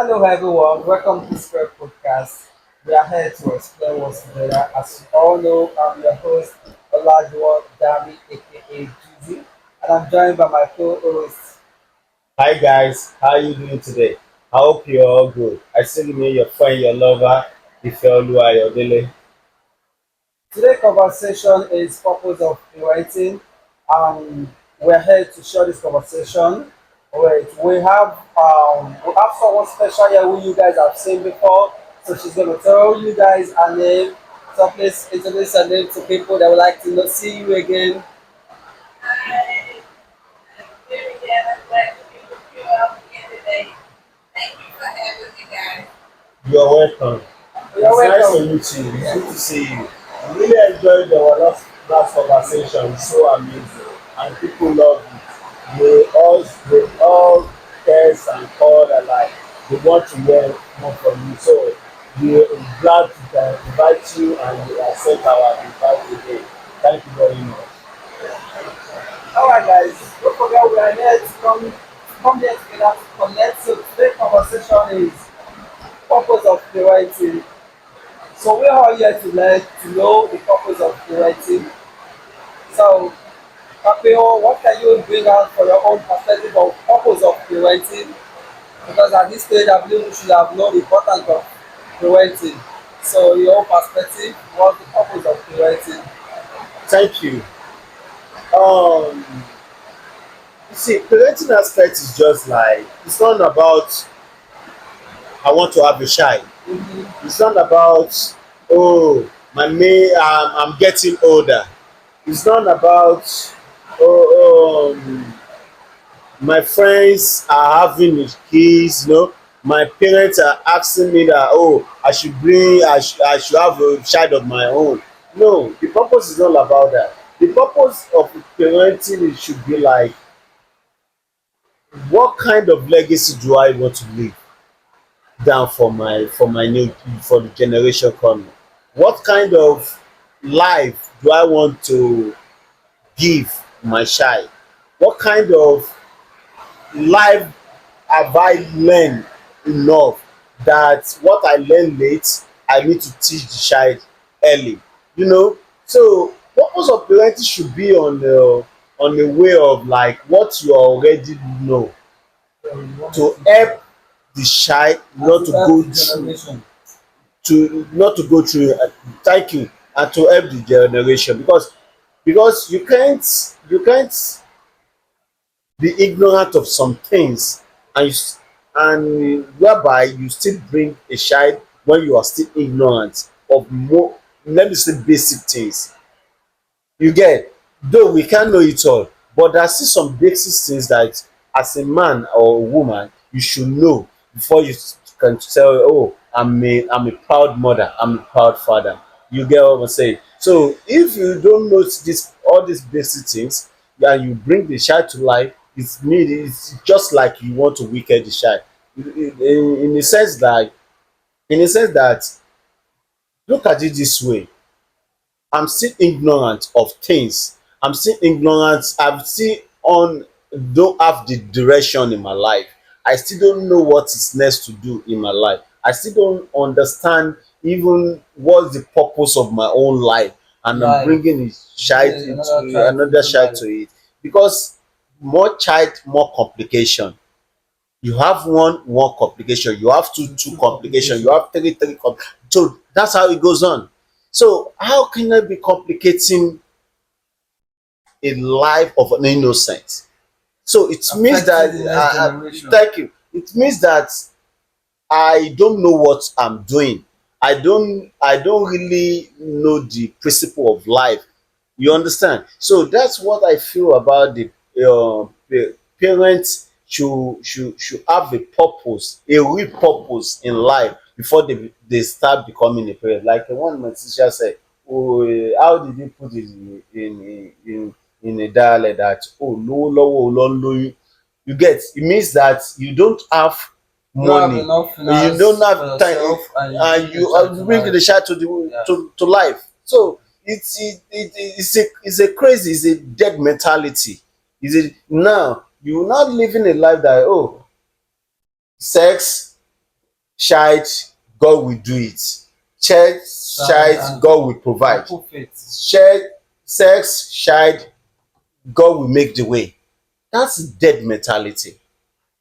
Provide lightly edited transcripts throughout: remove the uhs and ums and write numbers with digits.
Hello everyone, welcome to Square Podcast. We are here to explain what's together. As you all know, I'm your host, Olajuwon Dami, aka Juicy, and I'm joined by my co-host. Hi guys, how you doing today? I hope you're all good. I still remain your friend, your lover, Ifeoluwa Ayodele. Today's conversation is purpose of parenting. We're here to share this conversation. Wait, we have someone special here who you guys have seen before. So she's gonna tell you guys her name. So please introduce her name to people that would like to know see you again. Hi, very glad I'm glad to be with you all again today. Thank you for having me, guys. You're welcome. You're It's nice to welcome. meet you. It's good to see you. I really enjoyed our last conversation. It's so amazing, and people love it. They all test and call and like they want to learn more from you. So we're glad to invite you and you accept our invite today. Thank you very much. Alright guys, don't forget we are here to come here together to connect. So today's conversation is purpose of parenting. So we're all here to learn to know the purpose of parenting. So Papio, what can you bring out for your own perspective of purpose of parenting? Because at this stage I believe we should have known the importance of parenting. So your own perspective, what's the purpose of parenting? Thank you. Um, you see, parenting aspect is just like it's not about I want to have a child. Mm-hmm. It's not about oh I'm getting older. It's not about my friends are having kids. My parents are asking me that I should have a child of my own. No, the purpose is not about that. The purpose of parenting it should be like what kind of legacy do I want to leave down for the generation coming? What kind of life do I want to give my child? What kind of life have I learned enough that what I learn late I need to teach the child early? So purpose of parenting should be on the way of like what you already know So you want me to help the child and not to to help go the through generation. thank you, and to help the generation because you can't be ignorant of some things and and whereby you still bring a child when you are still ignorant of more, let me say, basic things. You get, though we can't know it all, but there are still some basic things that as a man or a woman you should know before you can tell, oh, I'm a proud mother, I'm a proud father. You get what I'm saying? So if you don't know this all these basic things and you bring the child to life, it's just like you want to wicked the child. In the sense that look at it this way, I'm still ignorant of things. I'm still ignorant. I'm still on don't have the direction in my life. I still don't know what is next to do in my life. I still don't understand even what's the purpose of my own life. And I'm Life. bringing a child Bring another into child another into child life. to it because more child, more complication. You have one complication, you have two Into complication, you complication. have so that's how it goes on. So how can I be complicating a life of an innocent? So it means that Affecting the next generation. thank you, it means that I don't know what I'm doing. I don't really know the principle of life. You understand? So that's what I feel about the parents should have a purpose, a real purpose in life before they start becoming a parent. Like one of my teacher said, oh, how did he put it in a dialect that oh lówó lọ́wọ́ ò lọ ń lóyún. You get, it means that you don't have You don't have money, enough you don't finance for have time, yourself and you and bring the you child to bring life. the child to the Yeah. to life. So it's a crazy, it's a dead mentality. Is it now you not living a life that oh sex, child, God will do it. Child, God will provide. Full faith. Child, sex, child, God will make the way. That's dead mentality.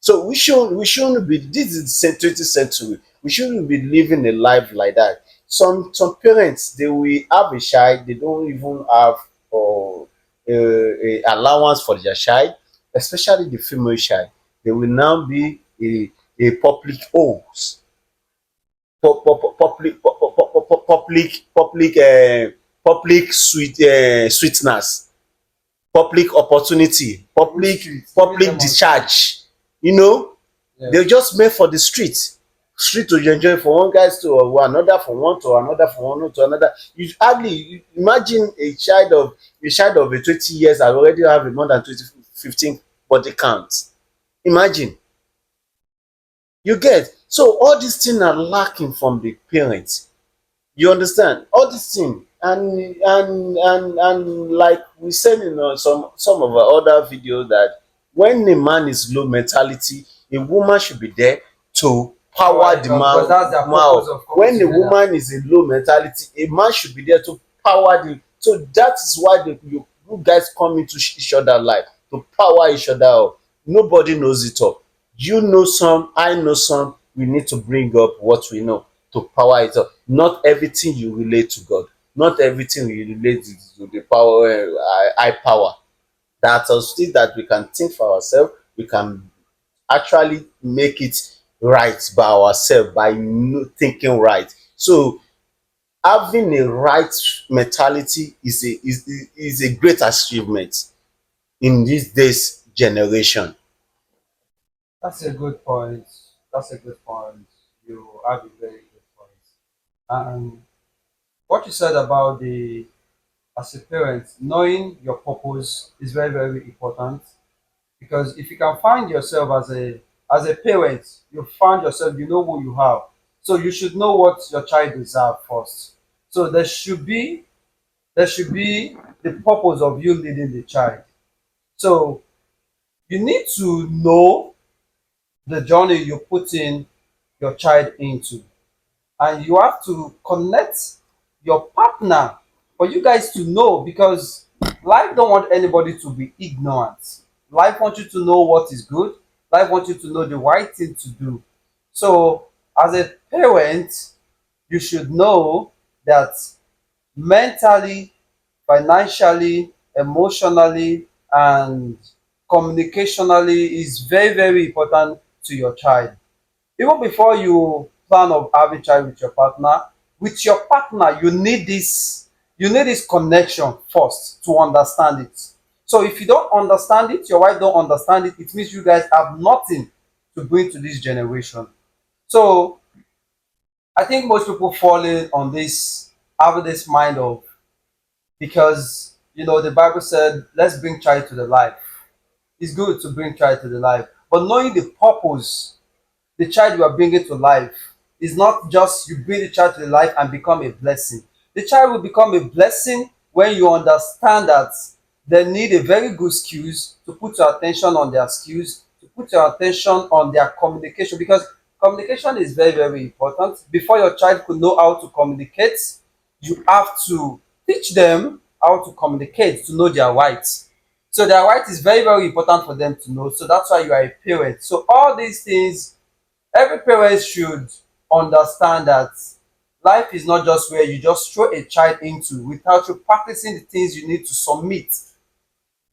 So we shouldn't be, this is the 20th century. We shouldn't be living a life like that. Some parents, they will have a child, they don't even have a allowance for their child, especially the female child. They will now be a public host, public sweetness, public opportunity, Street. public discharge. You know, Yeah. they're just made for the street to enjoy, from one guys to another, from one to another, from one to another. You hardly, imagine a child of a 20 years that already have a more than 20 15 body count. Imagine. You get, so all these things are lacking from the parents. You understand all these things, and like we said in some of our other videos, that when a man is low mentality, a woman should be there to power the Because that's their man purpose up. of coming When a together. woman is a low mentality, a man should be there to power the, so that is why you guys come into each other life, to power each other up. Nobody knows it all. You know some, I know some. We need to bring up what we know to power it up. Not everything you relate to God. Not everything you relate to the power, high power. That us things that we can think for ourselves. We can actually make it right by ourselves by thinking right. So having a right mentality is a great achievement in this days generation. That's a good point. That's a good point. You have a very good point. And what you said about the as a parent, knowing your purpose is very, very important. Because if you can find yourself as a parent, you find yourself, you know who you have. So you should know what your child deserves first. So there should be the purpose of you leading the child. So you need to know the journey you're putting your child into. And you have to connect your partner for you guys to know, because life don't want anybody to be ignorant. Life wants you to know what is good. Life wants you to know the right thing to do. So as a parent, you should know that mentally, financially, emotionally, and communicationally is very, very important to your child. Even before you plan of having child with your partner, you need this connection first to understand it. So if you don't understand it, your wife don't understand it, it means you guys have nothing to bring to this generation. So I think most people fall in on this, having this mind of, because the Bible said, let's bring child to the life. It's good to bring child to the life, but knowing the purpose the child you are bringing to life is not just you bring the child to the life and become a blessing. The child will become a blessing when you understand that they need a very good skills to put your attention on their skills, to put your attention on their communication, because communication is very, very important. Before your child could know how to communicate, you have to teach them how to communicate, to know their rights. So their right is very, very important for them to know. So that's why you are a parent. So all these things, every parent should understand that life is not just where you just throw a child into without you practicing the things you need to submit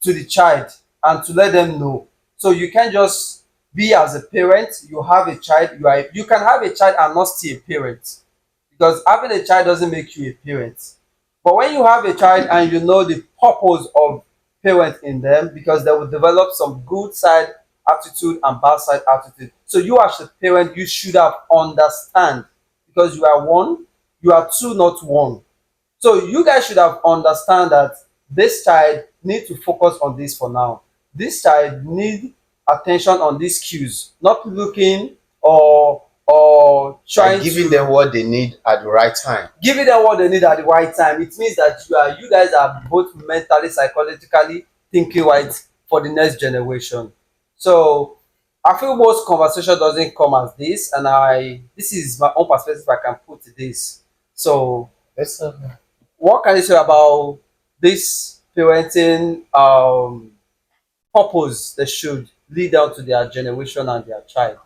to the child and to let them know. So you can't just be as a parent, you have a child, you can have a child and not still a parent, because having a child doesn't make you a parent. But when you have a child and you know the purpose of parent in them, because they will develop some good side attitude and bad side attitude. So you as a parent, you should have understand, because you are one, you are two, not one. So you guys should have understand that this child need to focus on this for now. This child need attention on these cues, not looking or Like trying giving to them what they need at the right time. giving them what they need at the right time. It means that you guys are both mentally, psychologically thinking right for the next generation. So I feel most conversation doesn't come as this, and this is my own perspective I can put to this. So, Yes, sir. what can you say about this parenting purpose they should lead out to their generation and their child?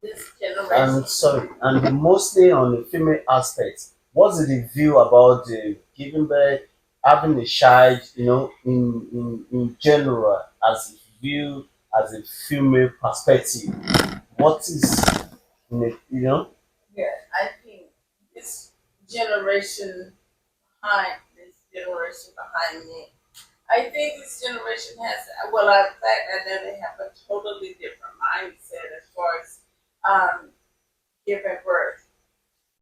This generation. Sorry, and mostly on the female aspect. What's the view about giving birth, having a child? In general, as a view as a female perspective, what is Yeah, I think this generation this generation behind me. I think this generation has, well, in fact, I know they have a totally different mindset as far as um, giving birth.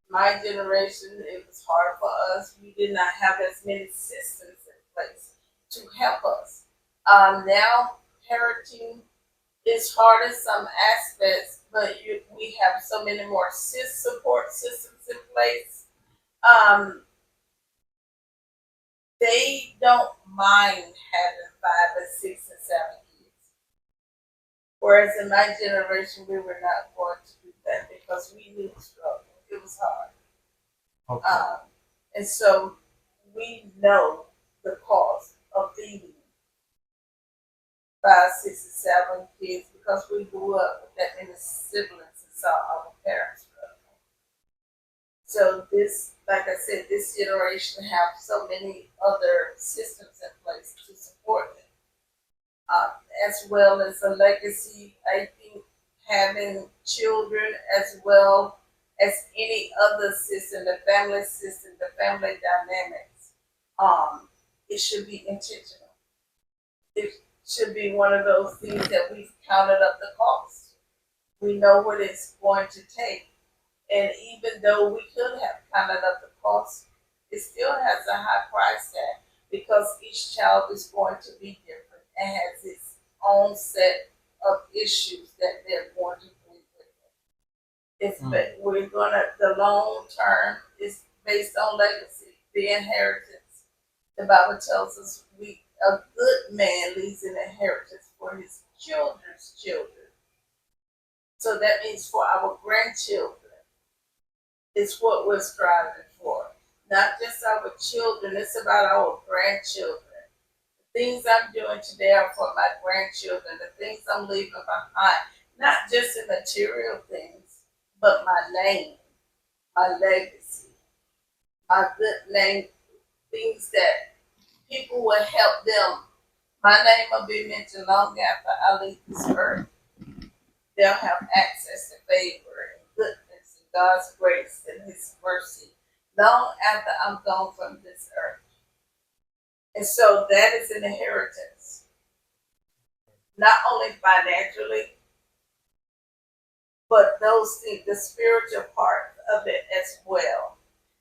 My generation, it was hard for us. We did not have as many systems in place to help us. Now, parenting is hard in some aspects, but we have so many more support systems in place. Um, they don't mind having five and six and seven kids. Whereas in my generation, we were not going to do that because we knew the struggle. It was hard. Okay. And so we know the cost of feeding five, six, and seven kids because we grew up with that many siblings and saw our parents struggle. So this, like I said, this generation have so many other systems in place to support them, as well as a legacy. I think having children as well as any other system, the family dynamics, it should be intentional. It should be one of those things that we've counted up the cost. We know what it's going to take. And even though we could have counted up the cost, it still has a high price tag because each child is going to be different and has its own set of issues that they're going to bring with them. We're gonna, the long term is based on legacy, the inheritance. The Bible tells us a good man leaves an inheritance for his children's children. So that means for our grandchildren is what we're striving for. Not just our children, it's about our grandchildren. The things I'm doing today are for my grandchildren, the things I'm leaving behind, not just the material things, but my name, my legacy, my good name, things that people will help them. My name will be mentioned long after I leave this earth. They'll have access to favor and goodness and God's grace and His mercy long after I'm gone from this earth. And so that is an inheritance, not only financially, but those things, the spiritual part of it as well.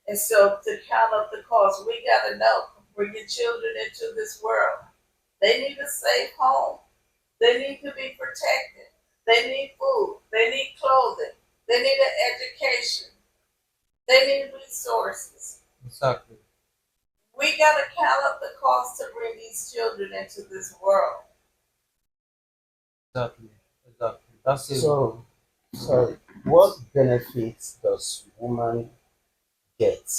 And so to count up the cost, we got to know bringing children into this world, they need a safe home. They need to be protected. They need food. They need clothing. They need an education. They need resources. Exactly. We got to count up the cost to bring these children into this world. Exactly. Exactly. That's it. So, sorry, what benefits does woman get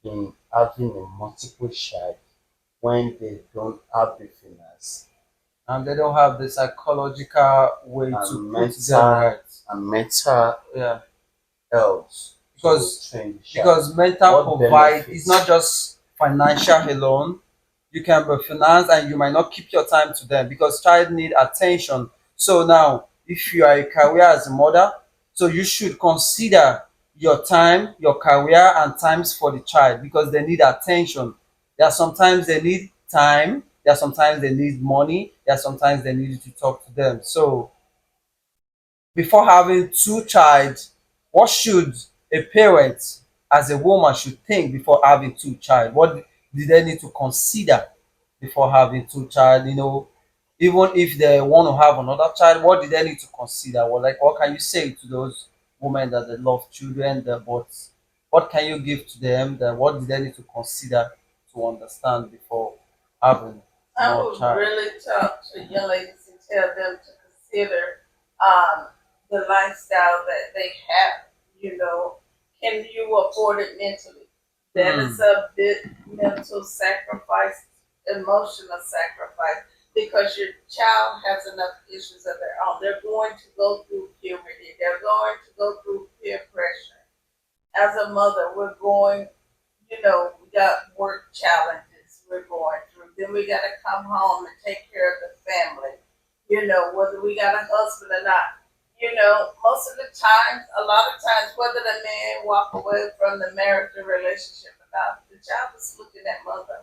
in having a multiple child when they don't have the finance And they don't have the psychological way to and put them right. mental Yeah. health Because to train the child? because mental What provide benefits? is not just financial alone. You can be financed and you might not keep your time to them because child need attention. So now if you are a career as a mother, so you should consider your time, your career and times for the child because they need attention. There are sometimes they need time, there are sometimes they need money, there are sometimes they need you to talk to them. So before having two child, what should a parent as a woman should think before having two child? What do they need to consider before having two child? Even if they want to have another child, what do they need to consider? What can you say to those women that they love children, but what can you give to them? That what do they need to consider to understand before having I more would child? really talk to young ladies and tell them to consider the lifestyle that they have. You know, can you afford it mentally? That is a bit mental sacrifice, emotional sacrifice, because your child has enough issues of their own. They're going to go through puberty. They're going to go through peer pressure. As a mother, we're going, we got work challenges we're going through. Then we got to come home and take care of the family. Whether we got a husband or not. Most of the times, a lot of times, whether the man walk away from the marital relationship or not, the child is looking at mother.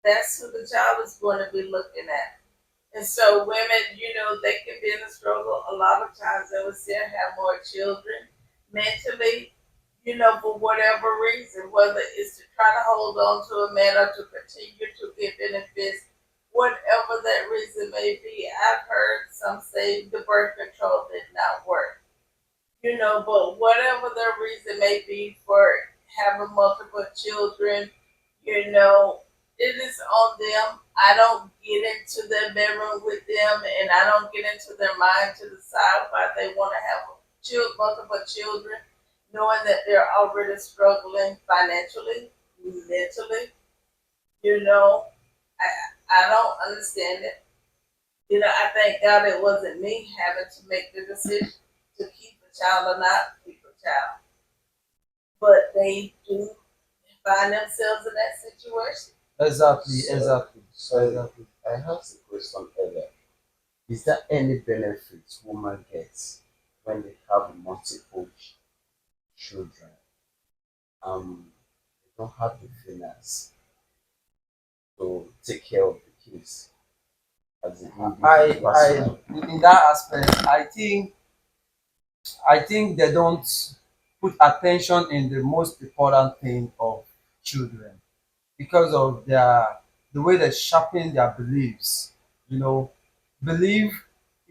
That's who the child is going to be looking at. And so women, they can be in a struggle. A lot of times they will still have more children mentally, for whatever reason, whether it's to try to hold on to a man or to continue to get benefits, whatever that reason may be. I've heard some say the birth control did not work, but whatever the reason may be for having multiple children, it is on them. I don't get into their bedroom with them, and I don't get into their mind to decide why they want to have multiple children, knowing that they're already struggling financially, mentally. You know, I don't understand it. I thank God it wasn't me having to make the decision to keep a child or not keep a child, but they do find themselves in that situation. Exactly, So, exactly, so exactly. I asked a question earlier. Is there any benefits woman gets when they have multiple children? They don't have the finance to take care of the kids as an individual I, personally. in that aspect, I think they don't put attention in the most important thing of children because of the way they sharpen their beliefs. You know, belief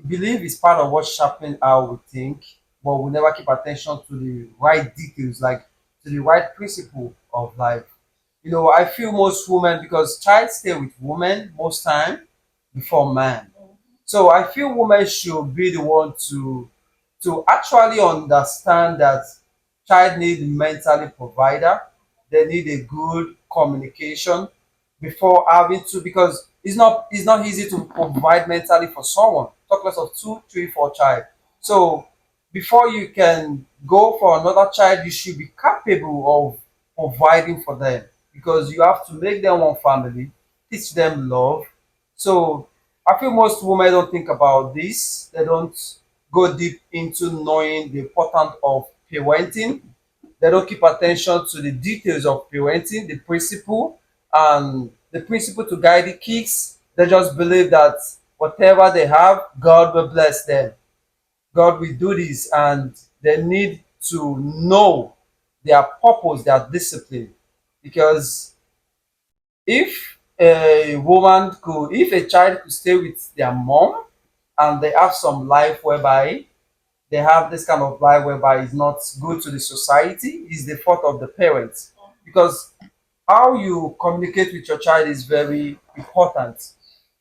belief is part of what sharpen how we think, but we never keep attention to the right details, like to the right principle of life. I feel most women because child stay with women most time before man. So I feel women should be the one to actually understand that child need mentally provider. They need a good communication before having to, because it's not easy to provide mentally for someone. Talk less of two, three, four child. So before you can go for another child, you should be capable of providing for them, because you have to make them one family, teach them love. So I feel most women don't think about this. They don't go deep into knowing the importance of parenting. They don't keep attention to the details of parenting, the principle to guide the kids. They just believe that whatever they have, God will bless them. God will do this, and they need to know their purpose, their discipline. Because if a child could stay with their mom and they have some life whereby they have this kind of life whereby it's not good to the society, is the fault of the parents. Because how you communicate with your child is very important.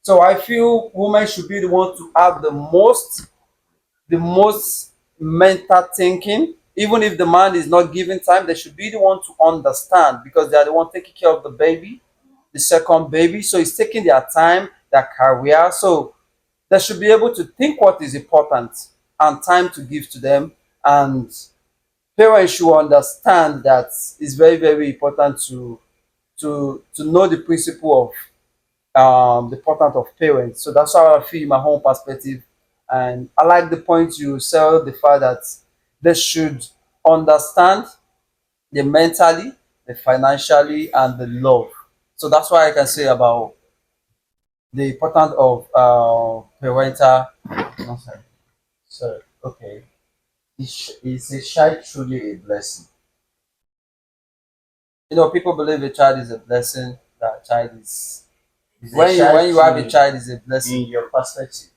So I feel women should be the one to have the most mental thinking. Even if the man is not giving time, they should be the one to understand, because they are the one taking care of the baby, the second baby. So it's taking their time, their career. So they should be able to think what is important and time to give to them. And parents should understand that it's very, very important to know the principle of the importance of parents. So that's how I feel in my own perspective. And I like the point you said, the fact that they should understand the mentally, the financially, and the love. So that's what I can say about the importance of parental. No, sorry. So, okay, is a child truly a blessing? People believe a child is a blessing. That child is Is a child when you have a truly, child is a blessing. in your perspective,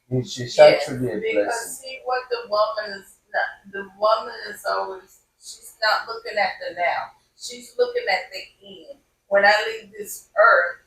is a child Yes, truly a because blessing? see what the woman is always, she's not looking at the now. She's looking at the end. When I leave this earth,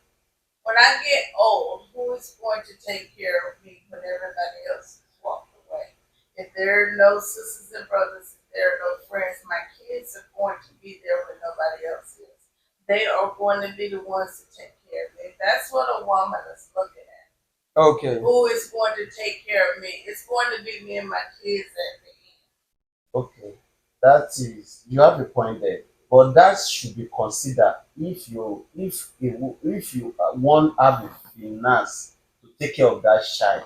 When I get old, who is going to take care of me when everybody else has walked away? If there are no sisters and brothers, if there are no friends, my kids are going to be there when nobody else is. They are going to be the ones to take care of me. That's what a woman is looking at. Okay. Who is going to take care of me? It's going to be me and my kids at the end. Okay, that is, you have a point there, but that should be considered if you, if you want have the finance to take care of that child,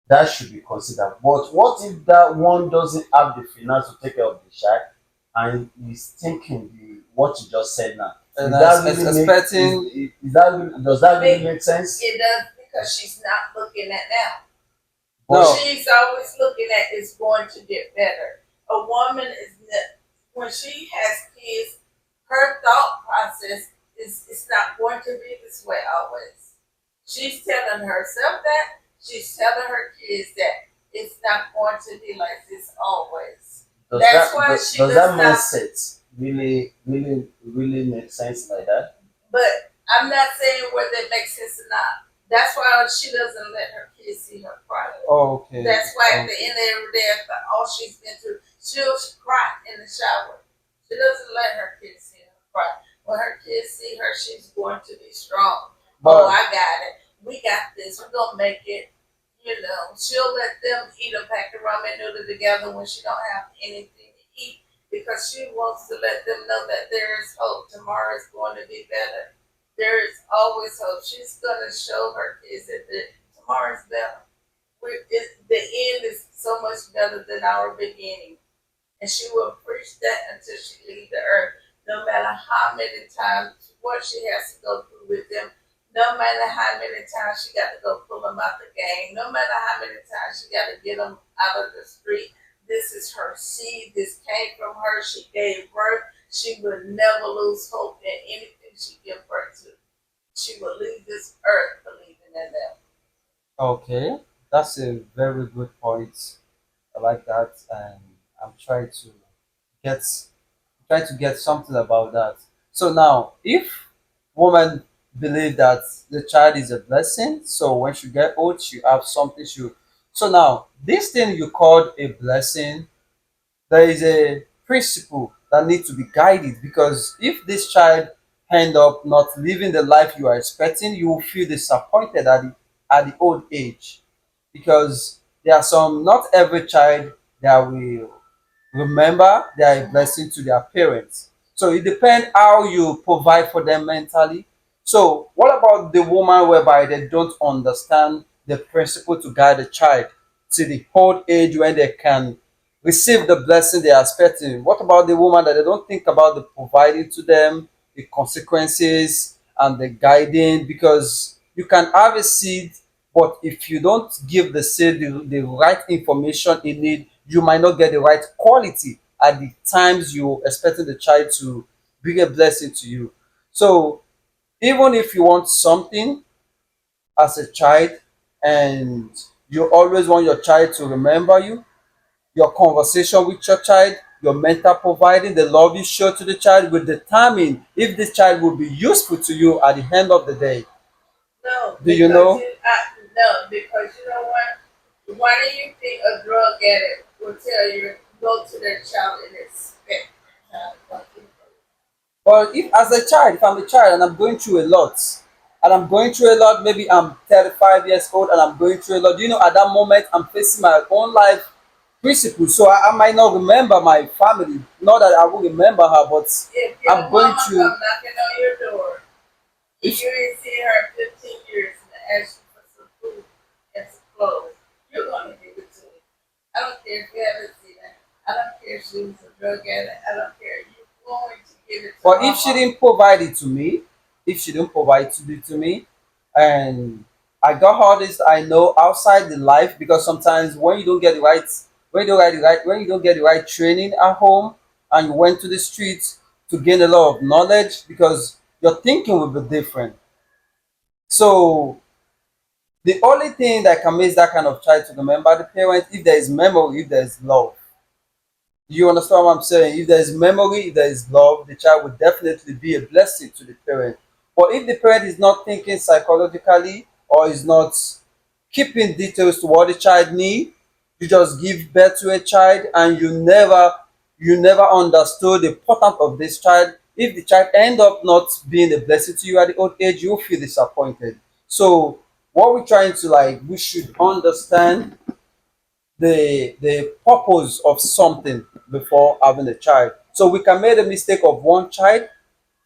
that should be considered. But what if that one doesn't have the finance to take care of the child and is thinking the what you just said now? And Is that really make expecting. is that really, does that really make sense? It does because she's not looking at now. No. She's always looking at it's going to get better. A woman is when she has kids, her thought process is it's not going to be this way always. She's telling herself that. She's telling her kids that it's not going to be like this always. Does That's that why does, she does does that not. mindset really make sense like that? But I'm not saying whether it makes sense or not. That's why she doesn't let her kids see her cry. Okay. That's why at the end of every day, after all she's been through, she'll cry in the shower. She doesn't let her kids see her cry. When her kids see her, she's going to be strong. But I got it. We got this. We're gonna make it. She'll let them eat a pack of ramen noodle together when she don't have anything to eat because she wants to let them know that there is hope. Tomorrow is going to be better. There is always hope. She's gonna show her kids that tomorrow is better. The end is so much better than our beginning. And she will preach that until she leaves the earth. No matter how many times, what she has to go through with them, no matter how many times she got to go pull them out the game, no matter how many times she got to get them out of the street. This is her seed. This came from her. She gave birth. She will never lose hope in anything she gives birth to. She will leave this earth believing in them. okay, that's a very good point. I like that, and I'm get trying to get something about that. So now, if woman believe that the child is a blessing, so when she get old, she have something she. So now, this thing you called a blessing, there is a principle that needs to be guided because if this child end up not living the life you are expecting, you will feel disappointed at the old age because there are some not every child that will remember they are a blessing to their parents. So it depends how you provide for them mentally. So what about the woman whereby they don't understand the principle to guide the child to the old age when they can receive the blessing they are expecting? What about the woman that they don't think about the providing to them, the consequences and the guiding? Because you can have a seed, but if you don't give the seed the right information it need, you might not get the right quality at the times you expecting the child to bring a blessing to you. So even if you want something as a child and you always want your child to remember you, your conversation with your child, your mental providing, the love you show to the child will determine if this child will be useful to you at the end of the day. No, Do you know? No, because you know what? Why do you think a drug addict will tell you go to their child and expect the child to Well, if as a child, if I'm a child and I'm going through a lot, and I'm going through a lot, maybe I'm 35 years old and I'm going through a lot, you know, at that moment I'm facing my own life principles. So I might not remember my family, not that I will remember her, but if your I'm going mama come through. knocking on your door, if you didn't see her in 15 years and ask you for some food and some clothes, you're going to give it to her. I don't care if you haven't seen her. I don't care if she was a drug addict. I don't care. You're going to give it to But if she mama. didn't provide it to me, if she didn't provide it to me, and I got all this I know outside the life, because sometimes when you don't get the right, when you don't get the right training at home, and you went to the streets to gain a lot of knowledge, because your thinking will be different. So the only thing that can make that kind of child to remember the parent, if there is memory, if there is love. You understand what I'm saying? If there is memory, if there is love, the child will definitely be a blessing to the parent. But if the parent is not thinking psychologically or is not keeping details to what the child need, you just give birth to a child and you never understood the importance of this child. If the child end up not being a blessing to you at the old age, you'll feel disappointed. So what we're trying to like, we should understand the purpose of something before having a child. So we can make a mistake of one child,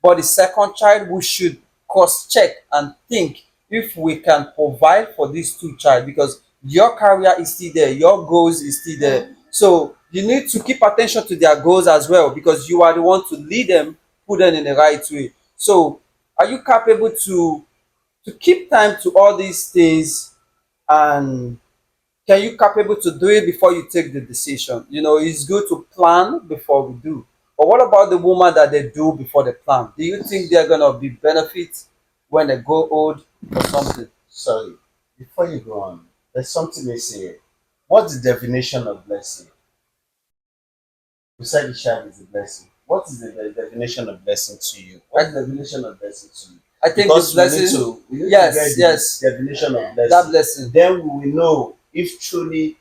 but the second child we should cross check and think if we can provide for these two child, because your career is still there, your goals is still there. So you need to keep attention to their goals as well, because you are the one to lead them, put them in the right way. So are you capable to keep time to all these things, and can you capable to do it before you take the decision? It's good to plan before we do. But what about the woman that they do before they plan? Do you think they're gonna be benefits when they go old or something? Sorry, before you go on, there's something missing here. What's the definition of blessing? You said the child is a blessing. What is the definition of blessing to you? What's the definition of blessing to you? I think Because the blessing, we need yes, to get yes, the definition of that blessing. blessing. Then we will know if truly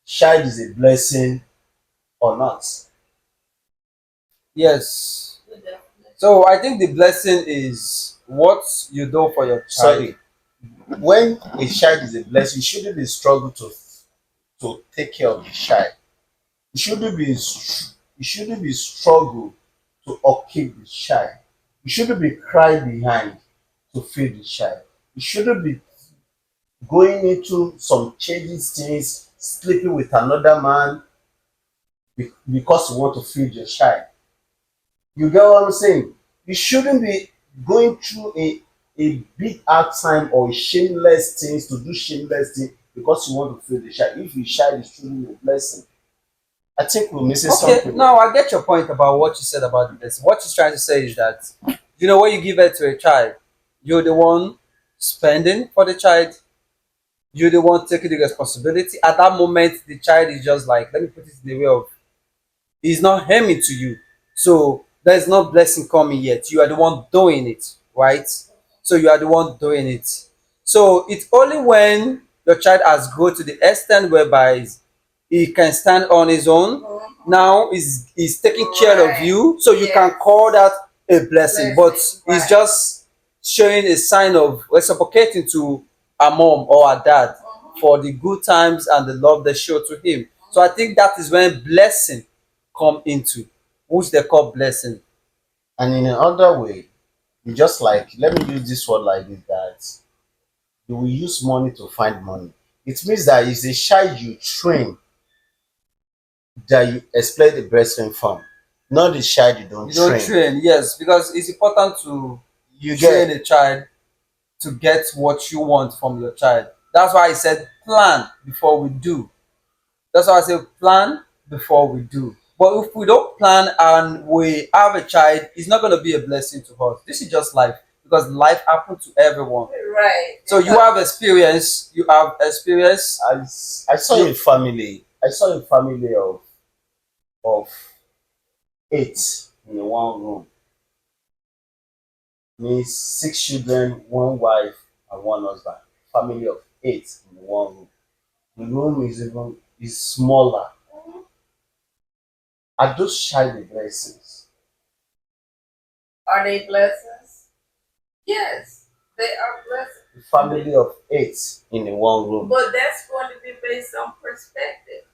child is a blessing or not. Yes. The definition. So I think the blessing is what you do for your child. Sorry, when a child is a blessing, you shouldn't be struggle to take care of the child. You shouldn't be struggle to upkeep the child. You shouldn't be cry behind to feed the child. You shouldn't be going into some changes things, sleeping with another man because you want to feed your child. You get what I'm saying? You shouldn't be going through a big hard time or shameless things to do shameless things because you want to feed the child. If your child is truly a blessing, I think we're missing Okay, something. now I get your point about what you said about the blessing. What he's trying to say is that, when you give birth to a child, you're the one spending for the child, you're the one taking the responsibility. At that moment, the child is just like, let me put it in the way of, he's not aiming to you. So there's no blessing coming yet. You are the one doing it, right? So you are the one doing it. So it's only when your child has grown to the extent whereby he can stand on his own. Now he's taking care of Right. you, so you can Yes. call that a blessing. But Blessing, he's right. just showing a sign of reciprocating to a mom or a dad for the good times and the love they show to him. So I think that is when blessing come into, which they call blessing. And in another way, you just like, let me use this word like this, that you will use money to find money. It means that it's a child you train that you explain the breastfeeding from, not the child you don't You don't train. train, yes, because it's important to You train get a child to get what you want from your child. That's why I said plan before we do. That's why I say plan before we do. But if we don't plan and we have a child, it's not going to be a blessing to us. This is just life, because life happens to everyone. Right. So you have experience. You have experience. I saw a family. I saw a family of 8 in one room. Means 6 children, one wife, and one husband. Family of 8 in one room. The room is smaller. Are those child blessings? Are they blessings? Yes, they are blessings. The family of 8 in one room. But that's going to be based on perspective.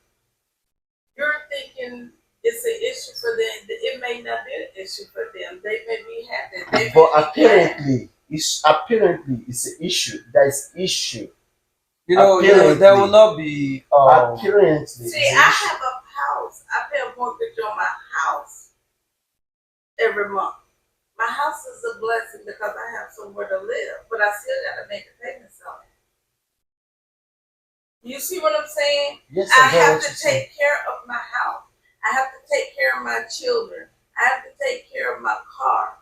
You're thinking it's an issue for them. It may not be an issue for them. They may be happy. They may But be glad. apparently it's an issue. There is issue. There will not be. Apparently, it's See, an I issue. have a house. I pay a mortgage on my house every month. My house is a blessing because I have somewhere to live, but I still got to make the payments on it. You see what I'm saying? Yes, I I get have what to you're saying. take care of my house. I have to take care of my children. I have to take care of my car.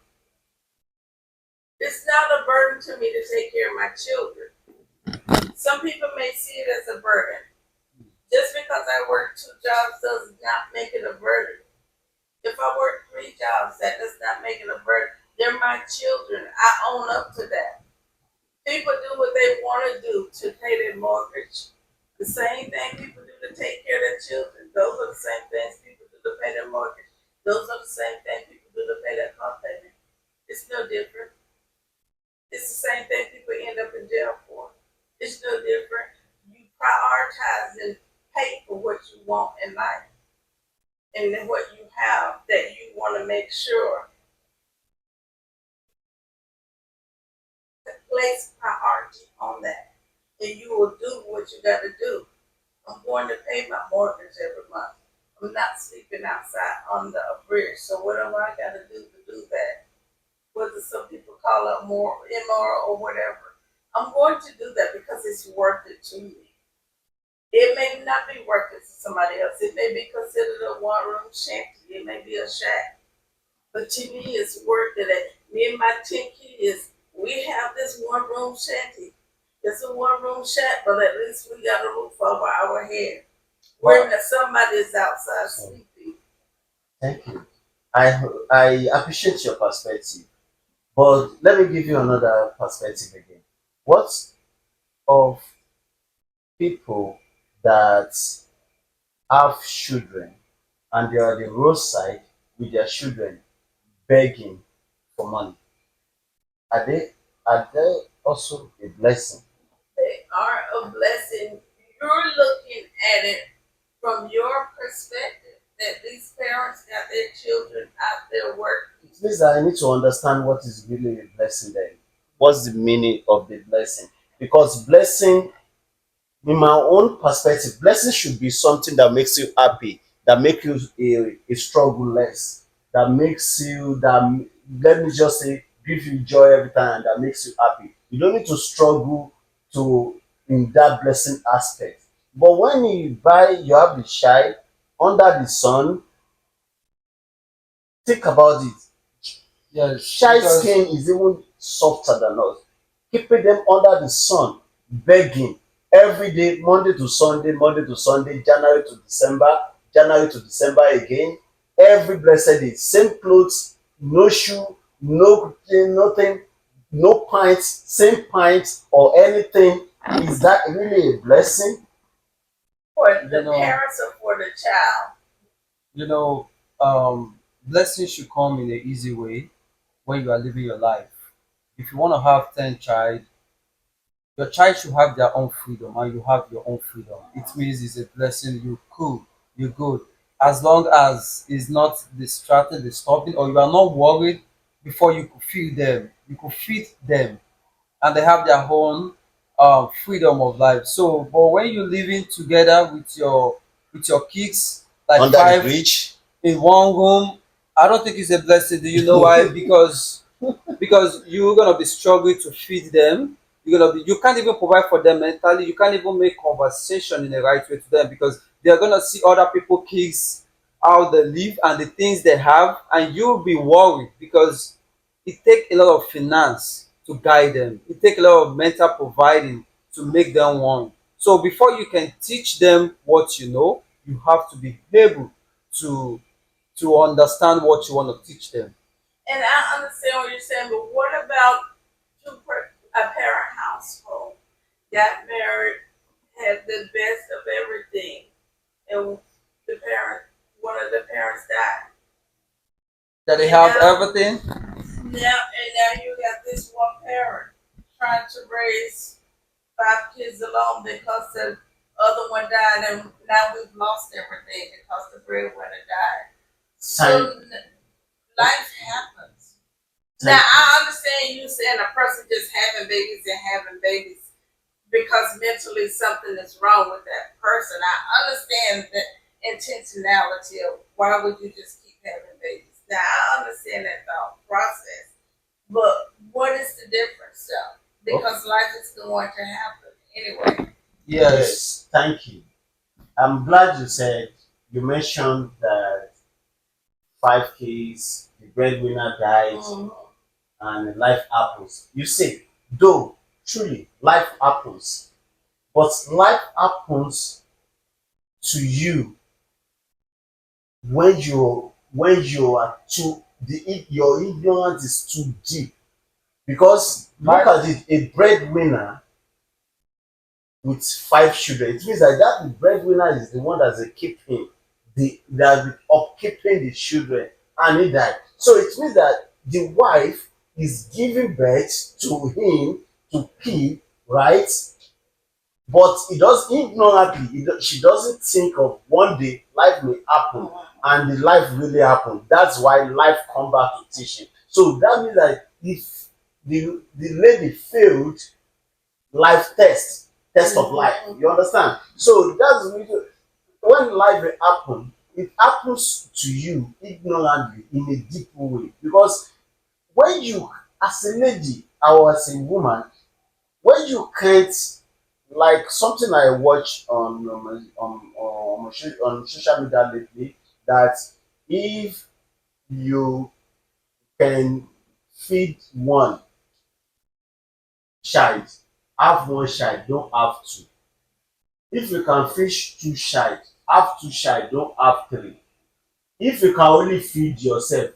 It's not a burden to me to take care of my children. Some people may see it as a burden. Just because I work 2 jobs does not make it a burden. If I work 3 jobs, that does not make it a burden. They're my children. I own up to that. People do what they want to do to pay their mortgage. The same thing people do to take care of their children. Those are the same things people do to pay their mortgage. Those are the same things people do to pay their car payment. It's no different. It's the same thing people end up in jail for. It's no different. You prioritize and pay for what you want in life and then what you have that you want to make sure to place priority on that. And you will do what you got to do. I'm going to pay my mortgage every month. I'm not sleeping outside on the bridge. So what do I got to do that? Whether some people call it more immoral or whatever. I'm going to do that because it's worth it to me. It may not be worth it to somebody else. It may be considered a one-room shanty. It may be a shack. But to me, it's worth it. Me and my 10 kids, we have this one-room shanty. It's a one-room shack, but at least we got a roof over our head. Where somebody is outside sleeping. Thank you. I appreciate your perspective, but let me give you another perspective again. What of people that have children and they are at the roadside with their children begging for money? Are they also a blessing? They are a blessing. You're looking at it from your perspective that these parents got their children out there working. It means that I need to understand what is really a blessing then. What's the meaning of the blessing? Because blessing, in my own perspective, blessing should be something that makes you happy, that makes you a struggle less, that makes you that let me just say give you joy every time and that makes you happy. You don't need to struggle to in that blessing aspect. But when you have the child under the sun, think about it. Yes, Child because skin is even softer than us. Keeping them under the sun, begging every day, Monday to Sunday, January to December again, every blessed day, same clothes, no shoe, no nothing, no pints, same pints or anything. Is that really a blessing? For you the know, parents or for the child. you know, blessings should come in an easy way when you are living your life. If you want to have 10 child, your child should have their own freedom and you have your own freedom. It means it's a blessing. You cool, you good. As long as it's not distracted, disturbing, or you are not worried before you could feed them. You could feed them and they have their own freedom of life. So but when you're living together with your kids, like Under the five bridge? in one room, I don't think it's a blessing. Do you know why? Because you're gonna be struggling to feed them. You can't even provide for them mentally. You can't even make conversation in the right way to them because they're gonna see other people kids how they live and the things they have, and you'll be worried because it takes a lot of finance to guide them. It takes a lot of mental providing to make them one. So before you can teach them what you know, you have to be able to understand what you want to teach them. And I understand what you're saying, but what about a parent household? Got married, had the best of everything, and the parent, one of the parents died. That they And have everything. now you got this one parent trying to raise 5 kids alone because the other one died, and now we've lost everything because the breadwinner died. So Time, life happens. Now time. I understand you saying a person just having babies because mentally something is wrong with that person. I understand the intentionality of why would you just keep having babies. Now I understand that thought process, but what is the difference though? Because life is going to happen anyway. Yes. Yes, thank you. I'm glad you mentioned that 5 kids, the breadwinner died, Mhm. and life happens. You see, though truly life happens, but life happens to you when you are too your ignorance is too deep. Because look My at it, a breadwinner with 5 children, it means that the breadwinner is the one that's keeping that upkeeping the children, and he died. So it means that the wife is giving birth to him to keep, right? But he does ignorantly, she doesn't think of one day life may happen, and the life really happened. That's why life come back to teach him. So that means that if the lady failed life test of life, you understand? So that's the reason when life will happen, it happens to you ignorantly in a deep way. Because when you, as a lady or as a woman, when you can't, like something I watch on social media lately, that if you can feed one child, have one child, don't have two. If you can feed two child, have two child, don't have three. If you can only feed yourself,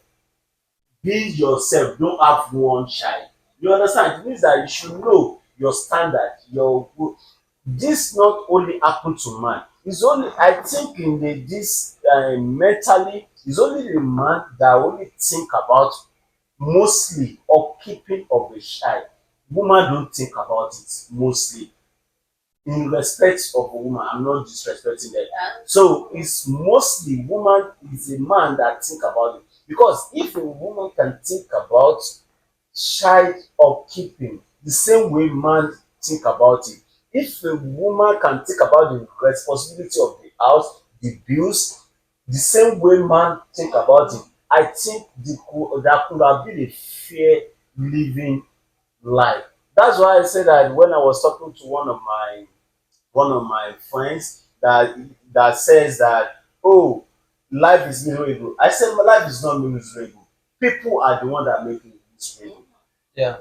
feed yourself, don't have one child. You understand? It means that you should know your standard, your this not only happen to man. It's only, I think, in this mentally, it's only the man that only think about mostly upkeeping of a child. Woman don't think about it mostly. In respect of a woman, I'm not disrespecting them. So it's mostly woman is a man that think about it. Because if a woman can think about child upkeeping the same way man think about it, if a woman can think about the responsibility of the house, the bills, the same way man think about it, I think that could have been a fair living life. That's why I said that when I was talking to one of my friends that says that, oh, life is miserable. I said my life is not miserable. People are the one that make it miserable. yeah.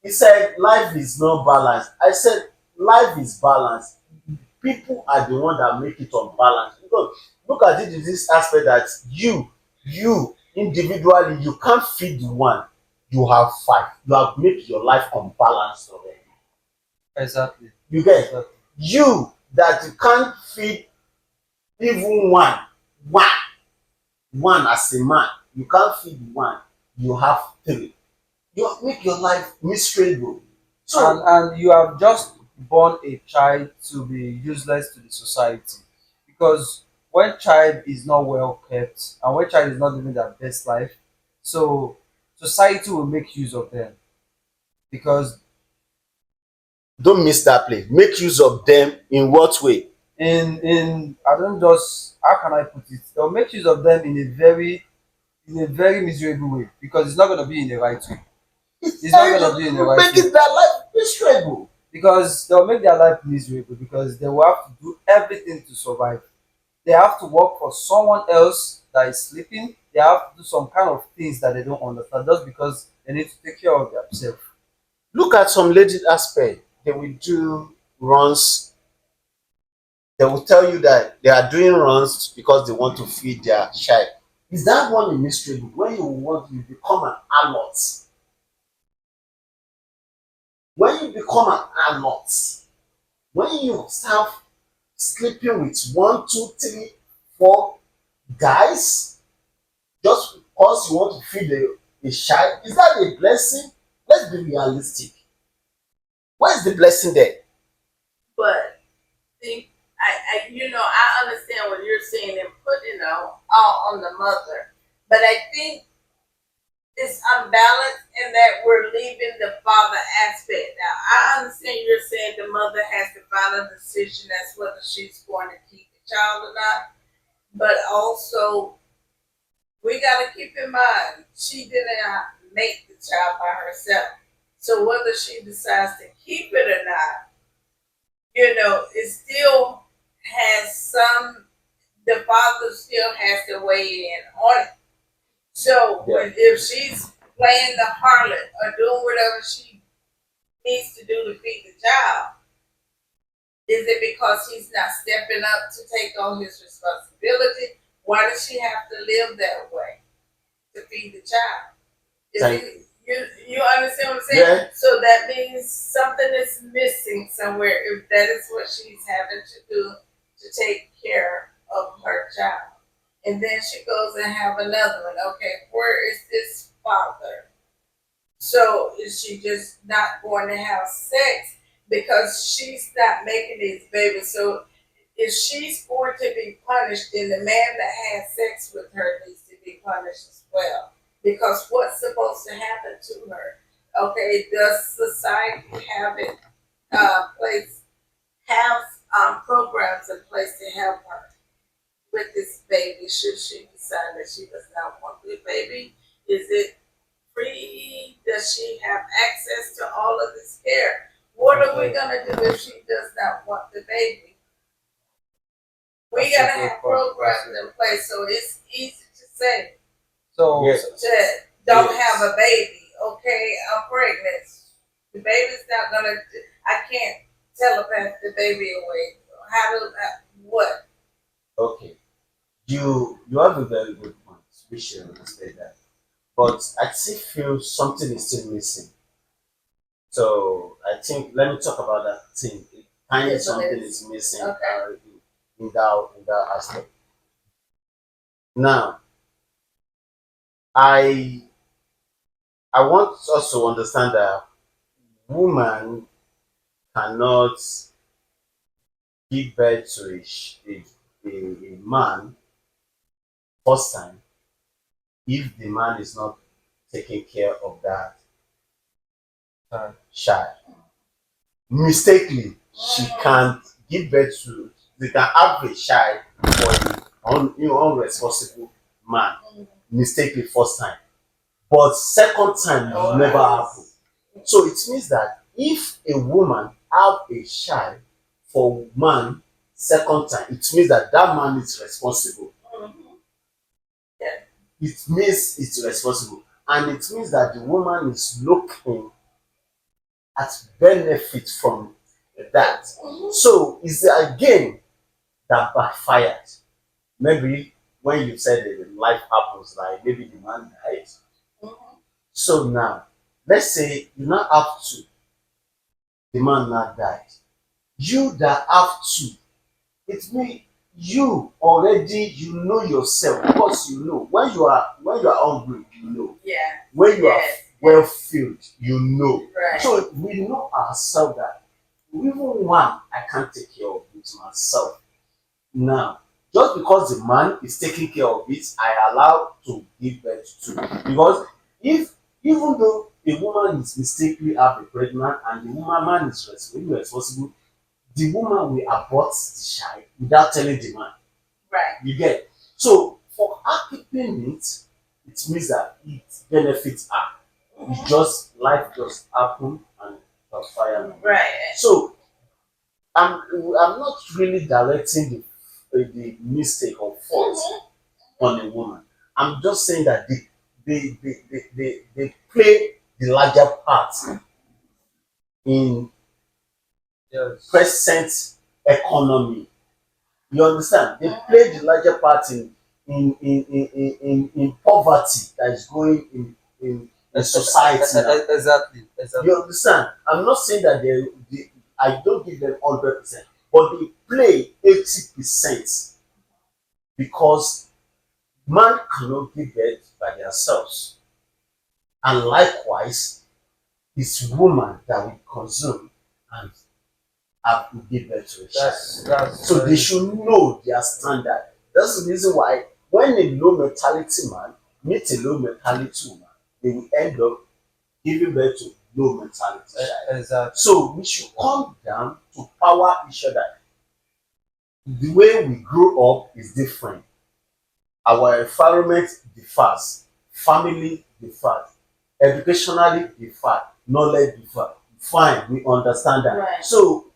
He said life is not balanced. I said life is balanced. People are the one that make it unbalanced. Because look at it in this aspect that you individually you can't feed one, you have five. You have made your life unbalanced already. Exactly. You get Exactly. you that you can't feed even one one as a man, you can't feed one, you have three. You make your life miserable. So And you have just born a child to be useless to the society, because when child is not well kept and when child is not living their best life, so society will make use of them. Because don't miss that place. Make use of them in what way? in I don't just, how can I put it, they'll make use of them in a very miserable way, because it's not going to be in the right way. It's not going to be in the right way, Making their life miserable. because they'll make their life miserable, because they will have to do everything to survive. They have to work for someone else that is sleeping. They have to do some kind of things that they don't understand, just because they need to take care of themselves. Look at some ladies aspect. They will do runs. They will tell you that they are doing runs because they want to feed their child. Is that one a mystery? When you want to become an adult, when you become an adult, when you start sleeping with one, two, three, four guys just because you want to feed a child, is that a blessing? Let's be realistic. Where's the blessing there? But think I understand what you're saying and putting all on the mother, but I think it's unbalanced in that we're leaving the father aspect. Now I understand you're saying the mother has the final decision as whether she's going to keep the child or not, but also we got to keep in mind she didn't make the child by herself. So whether she decides to keep it or not, it still has some. The father still has to weigh in on it. So if she's playing the harlot or doing whatever she needs to do to feed the child, is it because he's not stepping up to take on his responsibility? Why does she have to live that way to feed the child. Thank You understand what I'm saying? Yeah. So that means something is missing somewhere if that is what she's having to do to take care of her child. And then she goes and have another one. Okay, where is this father? So is she just not going to have sex because she's not making these babies? So if she's going to be punished, then the man that had sex with her needs to be punished as well. Because what's supposed to happen to her? Okay, does society have it place have programs in place to help her with this baby? Should she decide that she does not want the baby? Is it free? Does she have access to all of this care? What are we gonna do if she does not want the baby? We That's a gotta good have point. programs in place, so it's easy to say So, Yes. that don't Yes. have a baby. Okay, I'm pregnant. The baby's not gonna. I can't telepath the baby away. How do what? Okay. You have a very good point. We should understand that. But I still feel something is still missing. So I think let me talk about that thing. Tiny Yes, something it is. is missing Okay. in that aspect. Now, I I want us to understand that woman cannot give birth to a man first time if the man is not taking care of that child. Mistakenly, she can't give birth to. They can have a child for unresponsible man. Mistakenly first time, but second time will never happen. So it means that if a woman have a child for man second time, it means that that man is responsible. Mhm. It means it's responsible, and it means that the woman is looking at benefit from that. Mhm. So it's again that backfired. Maybe when you said that life happens, like maybe the man died. Mhm. So now, let's say you now have two, the man now died. You that have two, it means you already you know yourself because you know when you are hungry, you know. Yeah. When you are Yes. well filled, you know. Right. So we know ourselves that even one I can't take care of it myself. Now, just because the man is taking care of it, I allow to give birth to. Because if even though a woman is mistakenly have a pregnant and the woman man is responsible, the woman will abort the child without telling the man. Right. You get. So for her keeping it, it means that it benefits her. It just life just happen and fire. Right. So I'm not really directing the mistake or fault on a woman. I'm just saying that they play the larger part in yes. present economy. You understand? They play the larger part in poverty that is going in society now. Exactly. You understand? I'm not saying that I don't give them 100%, but they play 80% because man cannot give birth by themselves. And likewise, it's woman that will consume and have to give birth to a child. That's So they should know their standard. That's the reason why when a low mentality man meets a low mentality woman, they will end up giving birth to low mentality child. exactly. So we should come down to power each other. The way we grow up is different. Our environment differs, family differs, educationally differ, knowledge differ. Fine, we understand that. Right. So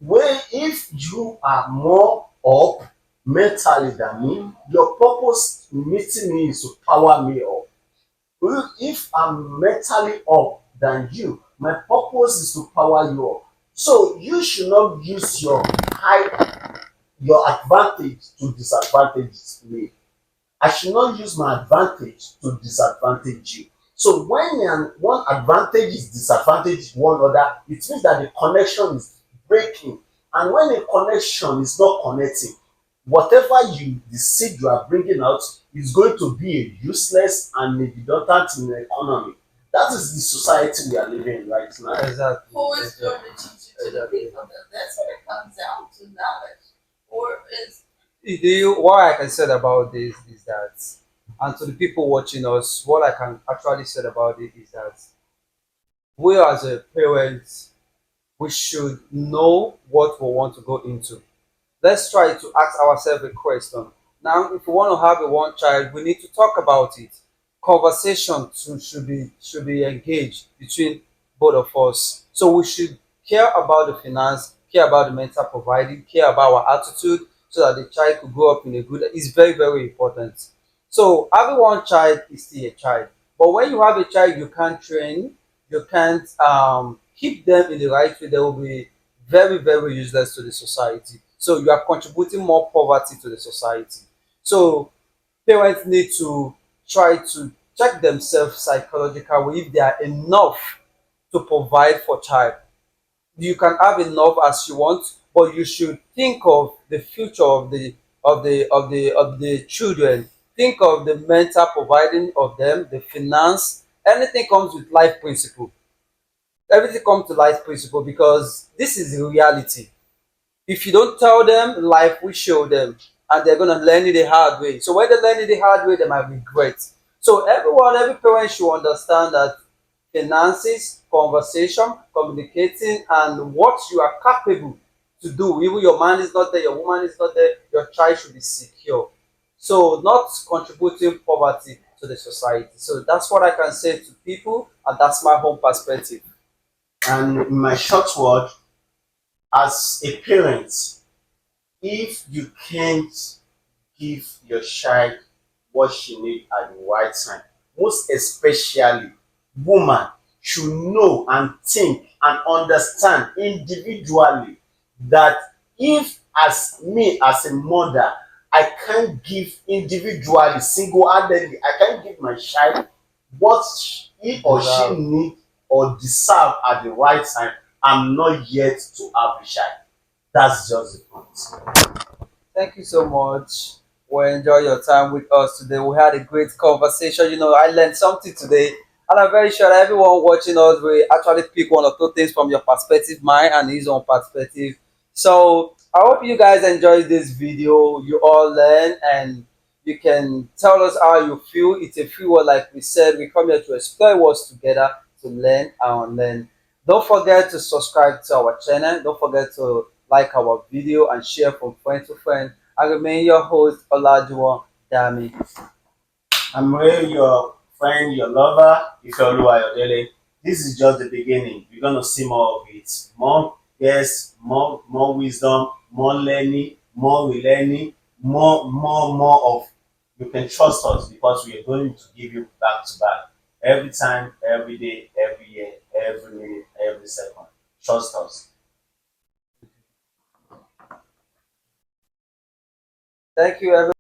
when if you are more up mentally than me, your purpose in meeting me is to power me up. If I'm mentally up than you, my purpose is to power you up. So you should not use your advantage to disadvantage me. I should not use my advantage to disadvantage you. So when one advantage is disadvantage one other, it means that the connection is breaking. And when a connection is not connecting, whatever the seed you are bringing out is going to be a useless and a redundant in the economy. That is the society we are living in right now. Exactly. Who is Exactly. going to teach it to the people? That's what it comes down to, knowledge. Or is What I can say about this is that, and to the people watching us, what I can actually say about it is that we as a parents, we should know what we want to go into. Let's try to ask ourselves a question. Now, if we want to have a one child, we need to talk about it. Conversation should be engaged between both of us. So we should care about the finance, care about the mental providing, care about our attitude, so that the child could grow up in a good. It's very very important. So having one child is still a child, but when you have a child, you can't train, you can't keep them in the right way. They will be very very useless to the society, so you are contributing more poverty to the society. So parents need to try to check themselves psychologically if they are enough to provide for child. You can have enough as you want, but you should think of the future of the children. Think of the mental providing of them, the finance. Anything comes with life principle. Everything comes to life principle, because this is the reality. If you don't tell them, life will show them, and they're gonna learn it the hard way. So when they learn it the hard way, they might regret. So every parent should understand that finances, conversation, communicating, and what you are capable to do. Even your man is not there, your woman is not there, your child should be secure. So not contributing poverty to the society. So that's what I can say to people, and that's my home perspective. And in my short word, as a parent, if you can't give your child what she needs at the right time, most especially woman should know and think and understand individually that if as me as a mother I can't give individually single-handedly, I can't give my child what he or she Deserve. need or deserve at the right time, I'm not yet to have a child. That's just the point. Thank you so much. We enjoy your time with us today. We had a great conversation. I learned something today, and I'm very sure that everyone watching us will actually pick one or two things from your perspective, mine and his own perspective. So I hope you guys enjoyed this video. You all learn, and you can tell us how you feel. It's a free word, like we said. We come here to explore words together, to learn and unlearn. Don't forget to subscribe to our channel. Don't forget to like our video and share from friend to friend. I remain your host, Olajuwon Dami. I'm really your friend, your lover, Ifeoluwa Ayodele. This is just the beginning. You're gonna see more of it. More, yes, more wisdom, more learning, more relearning, more of. You can trust us because we are going to give you back to back every time, every day, every year, every minute, every second. Trust us. Thank you, everyone.